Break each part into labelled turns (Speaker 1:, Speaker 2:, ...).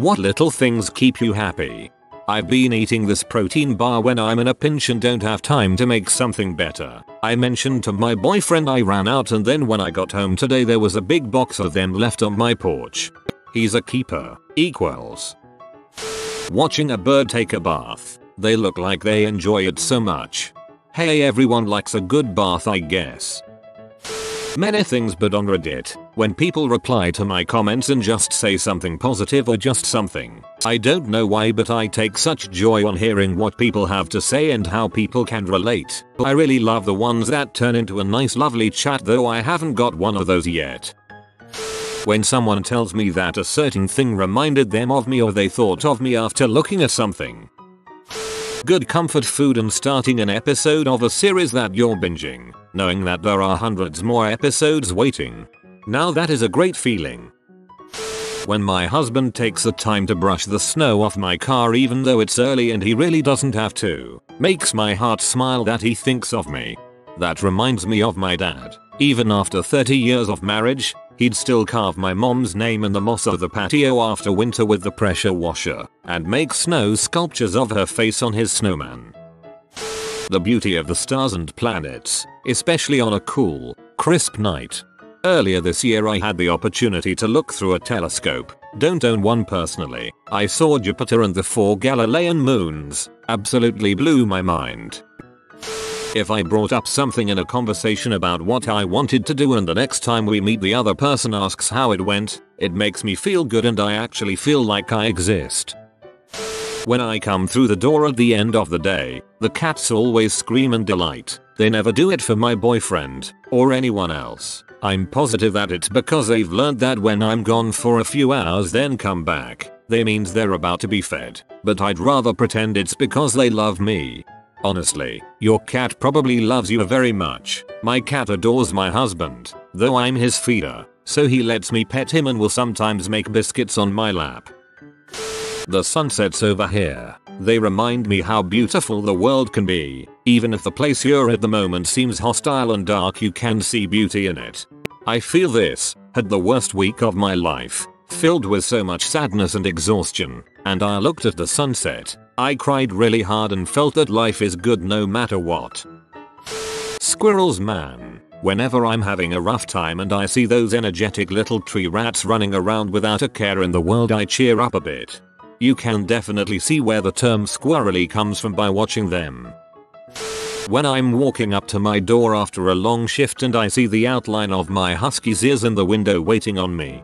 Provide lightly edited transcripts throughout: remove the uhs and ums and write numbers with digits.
Speaker 1: What little things keep you happy? I've been eating this protein bar when I'm in a pinch and don't have time to make something better. I mentioned to my boyfriend I ran out, and then when I got home today there was a big box of them left on my porch. He's a keeper. Equals. Watching a bird take a bath. They look like they enjoy it so much. Hey, everyone likes a good bath, I guess. Many things, but on Reddit, when people reply to my comments and just say something positive or just something, I don't know why, but I take such joy on hearing what people have to say and how people can relate. I really love the ones that turn into a nice lovely chat, though I haven't got one of those yet. When someone tells me that a certain thing reminded them of me or they thought of me after looking at something. Good comfort food and starting an episode of a series that you're binging, knowing that there are hundreds more episodes waiting. Now that is a great feeling. When my husband takes the time to brush the snow off my car even though it's early and he really doesn't have to, makes my heart smile that he thinks of me. That reminds me of my dad. Even after 30 years of marriage, he'd still carve my mom's name in the moss of the patio after winter with the pressure washer, and make snow sculptures of her face on his snowman. The beauty of the stars and planets, especially on a cool, crisp night. Earlier this year I had the opportunity to look through a telescope. Don't own one personally. I saw Jupiter and the 4 Galilean moons. Absolutely blew my mind. If I brought up something in a conversation about what I wanted to do and the next time we meet the other person asks how it went, it makes me feel good and I actually feel like I exist. When I come through the door at the end of the day, the cats always scream in delight. They never do it for my boyfriend or anyone else. I'm positive that it's because they've learned that when I'm gone for a few hours then come back, they means they're about to be fed. But I'd rather pretend it's because they love me. Honestly, your cat probably loves you very much. My cat adores my husband, though I'm his feeder, so he lets me pet him and will sometimes make biscuits on my lap. The sunsets over here, they remind me how beautiful the world can be. Even if the place you're at the moment seems hostile and dark, you can see beauty in it. I feel this, had the worst week of my life, filled with so much sadness and exhaustion, and I looked at the sunset. I cried really hard and felt that life is good no matter what. Squirrels, man. Whenever I'm having a rough time and I see those energetic little tree rats running around without a care in the world, I cheer up a bit. You can definitely see where the term squirrely comes from by watching them. When I'm walking up to my door after a long shift and I see the outline of my husky's ears in the window waiting on me.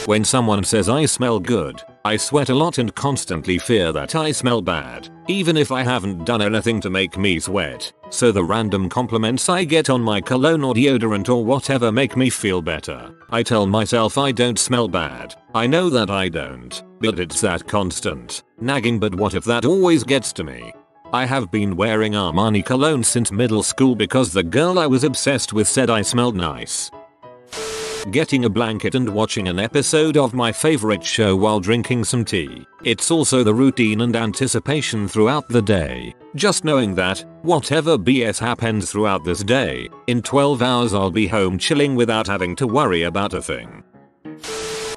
Speaker 1: When someone says I smell good, I sweat a lot and constantly fear that I smell bad, even if I haven't done anything to make me sweat. So the random compliments I get on my cologne or deodorant or whatever make me feel better. I tell myself I don't smell bad. I know that I don't, but it's that constant nagging "but what if" that always gets to me. I have been wearing Armani cologne since middle school because the girl I was obsessed with said I smelled nice. Getting a blanket and watching an episode of my favorite show while drinking some tea. It's also the routine and anticipation throughout the day. Just knowing that, whatever BS happens throughout this day, in 12 hours I'll be home chilling without having to worry about a thing.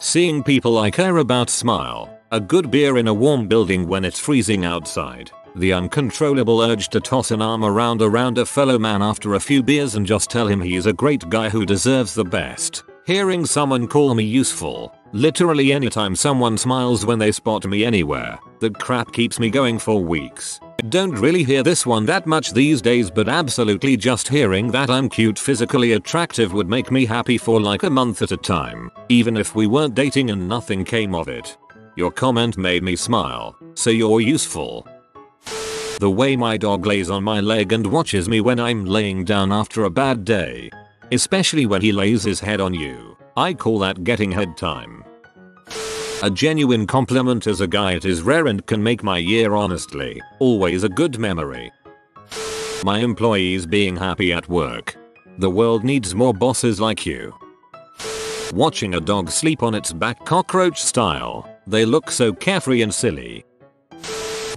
Speaker 1: Seeing people I care about smile. A good beer in a warm building when it's freezing outside. The uncontrollable urge to toss an arm around a fellow man after a few beers and just tell him he's a great guy who deserves the best. Hearing someone call me useful. Literally anytime someone smiles when they spot me anywhere. That crap keeps me going for weeks. Don't really hear this one that much these days, but absolutely just hearing that I'm cute, physically attractive would make me happy for like a month at a time. Even if we weren't dating and nothing came of it. Your comment made me smile, so you're useful. The way my dog lays on my leg and watches me when I'm laying down after a bad day. Especially when he lays his head on you. I call that getting head time. A genuine compliment as a guy, it is rare and can make my year, honestly. Always a good memory. My employees being happy at work. The world needs more bosses like you. Watching a dog sleep on its back cockroach style. They look so carefree and silly.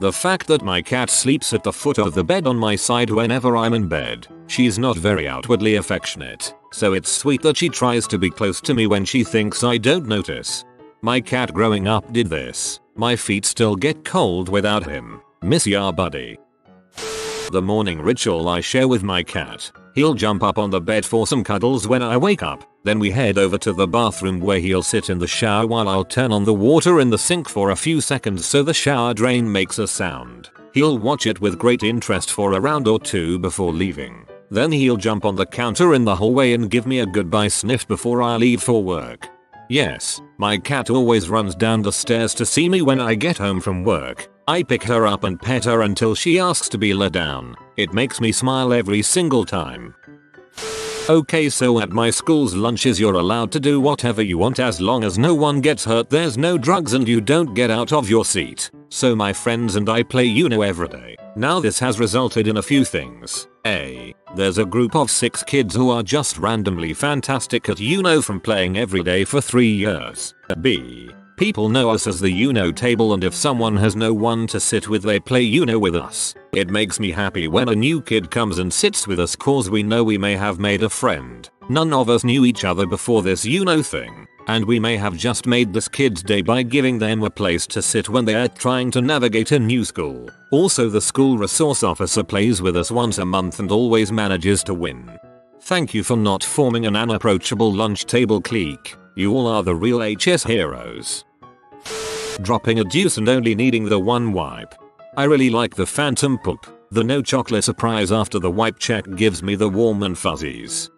Speaker 1: The fact that my cat sleeps at the foot of the bed on my side whenever I'm in bed. She's not very outwardly affectionate, so it's sweet that she tries to be close to me when she thinks I don't notice. My cat growing up did this. My feet still get cold without him. Miss ya buddy. The morning ritual I share with my cat. He'll jump up on the bed for some cuddles when I wake up. Then we head over to the bathroom where he'll sit in the shower while I'll turn on the water in the sink for a few seconds so the shower drain makes a sound. He'll watch it with great interest for a round or two before leaving. Then he'll jump on the counter in the hallway and give me a goodbye sniff before I leave for work. Yes, my cat always runs down the stairs to see me when I get home from work. I pick her up and pet her until she asks to be let down. It makes me smile every single time. Okay, so at my school's lunches you're allowed to do whatever you want as long as no one gets hurt, there's no drugs, and you don't get out of your seat. So my friends and I play Uno every day. Now this has resulted in a few things. A. There's a group of 6 kids who are just randomly fantastic at Uno from playing every day for 3 years. B. People know us as the Uno table, and if someone has no one to sit with they play Uno with us. It makes me happy when a new kid comes and sits with us cause we know we may have made a friend. None of us knew each other before this Uno thing, and we may have just made this kid's day by giving them a place to sit when they are trying to navigate a new school. Also, the school resource officer plays with us once a month and always manages to win. Thank you for not forming an unapproachable lunch table clique. You all are the real HS heroes. Dropping a deuce and only needing the one wipe. I really like the phantom poop. The no chocolate surprise after the wipe check gives me the warm and fuzzies.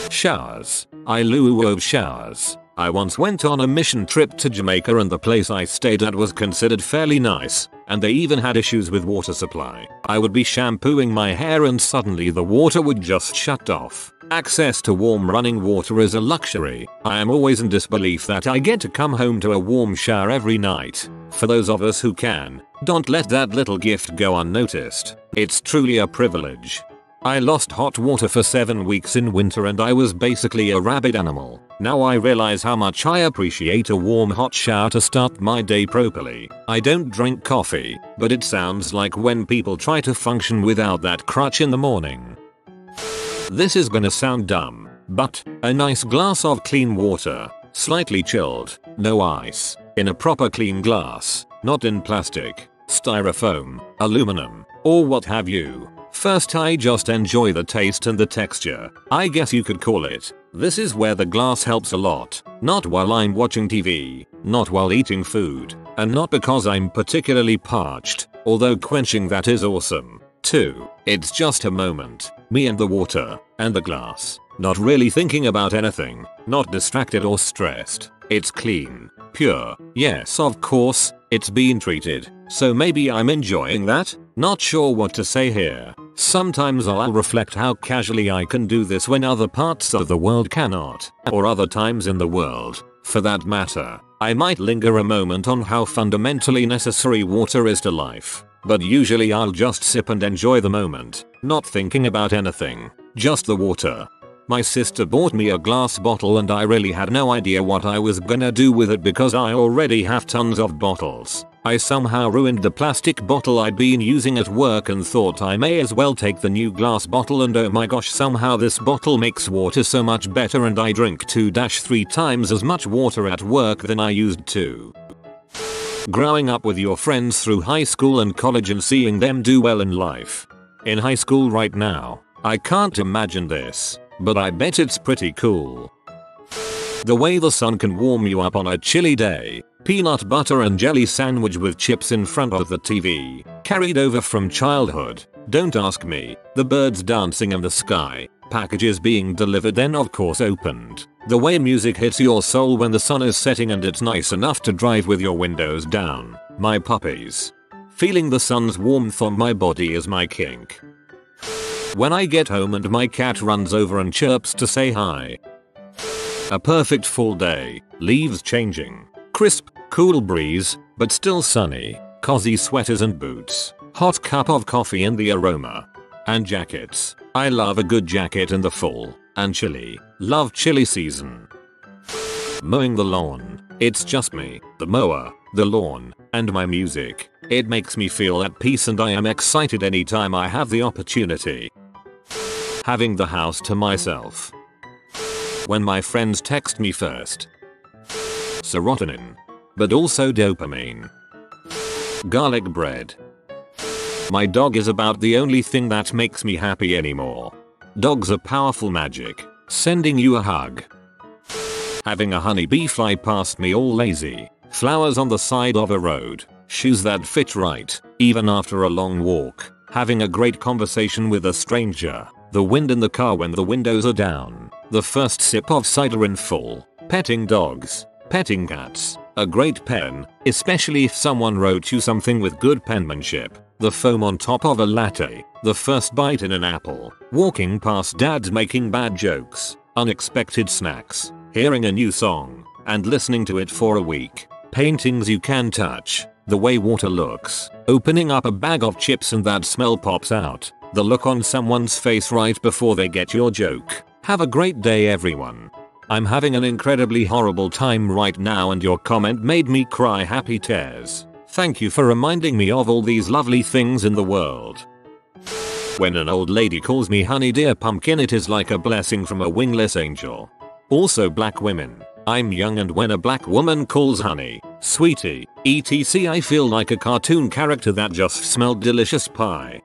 Speaker 1: Showers. I love showers. I once went on a mission trip to Jamaica and the place I stayed at was considered fairly nice, and they even had issues with water supply. I would be shampooing my hair and suddenly the water would just shut off. Access to warm running water is a luxury. I am always in disbelief that I get to come home to a warm shower every night. For those of us who can, don't let that little gift go unnoticed. It's truly a privilege. I lost hot water for 7 weeks in winter and I was basically a rabid animal. Now I realize how much I appreciate a warm hot shower to start my day properly. I don't drink coffee, but it sounds like when people try to function without that crutch in the morning. This is gonna sound dumb, but a nice glass of clean water, slightly chilled, no ice, in a proper clean glass, not in plastic, styrofoam, aluminum, or what have you. First, I just enjoy the taste and the texture, I guess you could call it. This is where the glass helps a lot. Not while I'm watching TV, not while eating food, and not because I'm particularly parched, although quenching that is awesome. 2. It's just a moment. Me and the water, and the glass. Not really thinking about anything, not distracted or stressed. It's clean, pure. Yes, of course, it's been treated, so maybe I'm enjoying that? Not sure what to say here. Sometimes I'll reflect how casually I can do this when other parts of the world cannot, or other times in the world, for that matter. I might linger a moment on how fundamentally necessary water is to life, but usually I'll just sip and enjoy the moment, not thinking about anything, just the water. My sister bought me a glass bottle and I really had no idea what I was gonna do with it because I already have tons of bottles. I somehow ruined the plastic bottle I'd been using at work and thought I may as well take the new glass bottle, and oh my gosh, somehow this bottle makes water so much better and I drink 2-3 times as much water at work than I used to. Growing up with your friends through high school and college and seeing them do well in life. In high school right now, I can't imagine this, but I bet it's pretty cool. The way the sun can warm you up on a chilly day. Peanut butter and jelly sandwich with chips in front of the TV. Carried over from childhood. Don't ask me. The birds dancing in the sky. Packages being delivered then of course opened. The way music hits your soul when the sun is setting and it's nice enough to drive with your windows down. My puppies. Feeling the sun's warmth on my body is my kink. When I get home and my cat runs over and chirps to say hi. A perfect fall day. Leaves changing. Crisp, cool breeze, but still sunny. Cozy sweaters and boots. Hot cup of coffee and the aroma. And jackets. I love a good jacket in the fall. And chilly. Love chilly season. Mowing the lawn. It's just me, the mower, the lawn, and my music. It makes me feel at peace and I am excited anytime I have the opportunity. Having the house to myself. When my friends text me first. serotonin, but also dopamine. Garlic bread. My dog is about the only thing that makes me happy anymore. Dogs are powerful magic, sending you a hug. Having a honeybee fly past me all lazy, flowers on the side of a road, shoes that fit right, even after a long walk, having a great conversation with a stranger, the wind in the car when the windows are down, the first sip of cider in full, petting dogs, petting cats, a great pen, especially if someone wrote you something with good penmanship, the foam on top of a latte, the first bite in an apple, walking past dads making bad jokes, unexpected snacks, hearing a new song, and listening to it for a week, paintings you can touch, the way water looks, opening up a bag of chips and that smell pops out, the look on someone's face right before they get your joke. Have a great day everyone. I'm having an incredibly horrible time right now and your comment made me cry happy tears. Thank you for reminding me of all these lovely things in the world. When an old lady calls me honey dear pumpkin, it is like a blessing from a wingless angel. Also black women. I'm young and when a black woman calls honey, sweetie, etc. I feel like a cartoon character that just smelled delicious pie.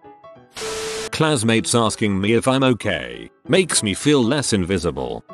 Speaker 1: Classmates asking me if I'm okay makes me feel less invisible.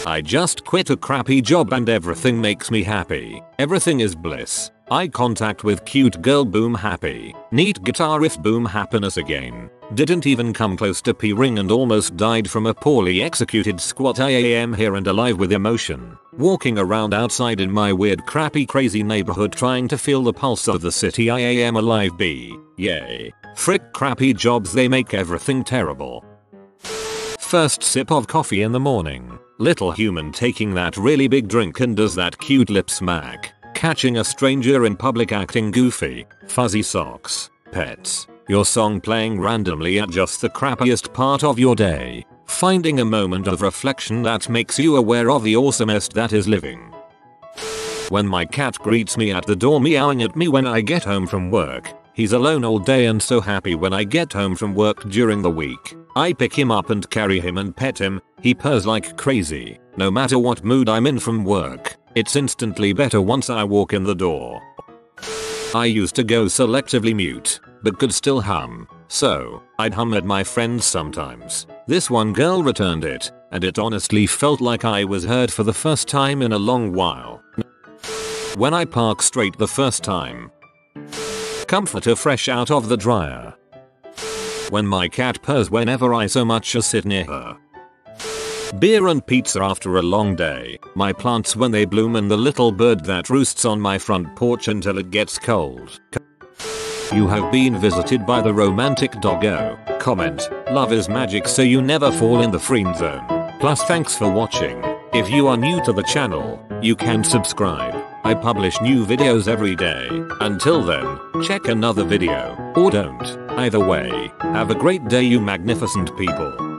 Speaker 1: I just quit a crappy job and everything makes me happy. Everything is bliss. Eye contact with cute girl boom happy. Neat guitar riff boom happiness again. Didn't even come close to P-ring and almost died from a poorly executed squat. I am here and alive with emotion. Walking around outside in my weird crappy crazy neighborhood trying to feel the pulse of the city. I am alive B. Yay. Frick crappy jobs, they make everything terrible. First sip of coffee in the morning. Little human taking that really big drink and does that cute lip smack. Catching a stranger in public acting goofy. Fuzzy socks. Pets. Your song playing randomly at just the crappiest part of your day. Finding a moment of reflection that makes you aware of the awesomest that is living. When my cat greets me at the door meowing at me when I get home from work. He's alone all day and so happy when I get home from work during the week. I pick him up and carry him and pet him. He purrs like crazy. No matter what mood I'm in from work, it's instantly better once I walk in the door. I used to go selectively mute, but could still hum, so I'd hum at my friends sometimes. This one girl returned it, and it honestly felt like I was heard for the first time in a long while. When I park straight the first time. Comforter fresh out of the dryer. When my cat purrs whenever I so much as sit near her. Beer and pizza after a long day. My plants when they bloom and the little bird that roosts on my front porch until it gets cold. You have been visited by the romantic doggo. Comment, love is magic so you never fall in the friend zone. Plus thanks for watching. If you are new to the channel, you can subscribe. I publish new videos every day. Until then, check another video, or don't. Either way, have a great day you magnificent people.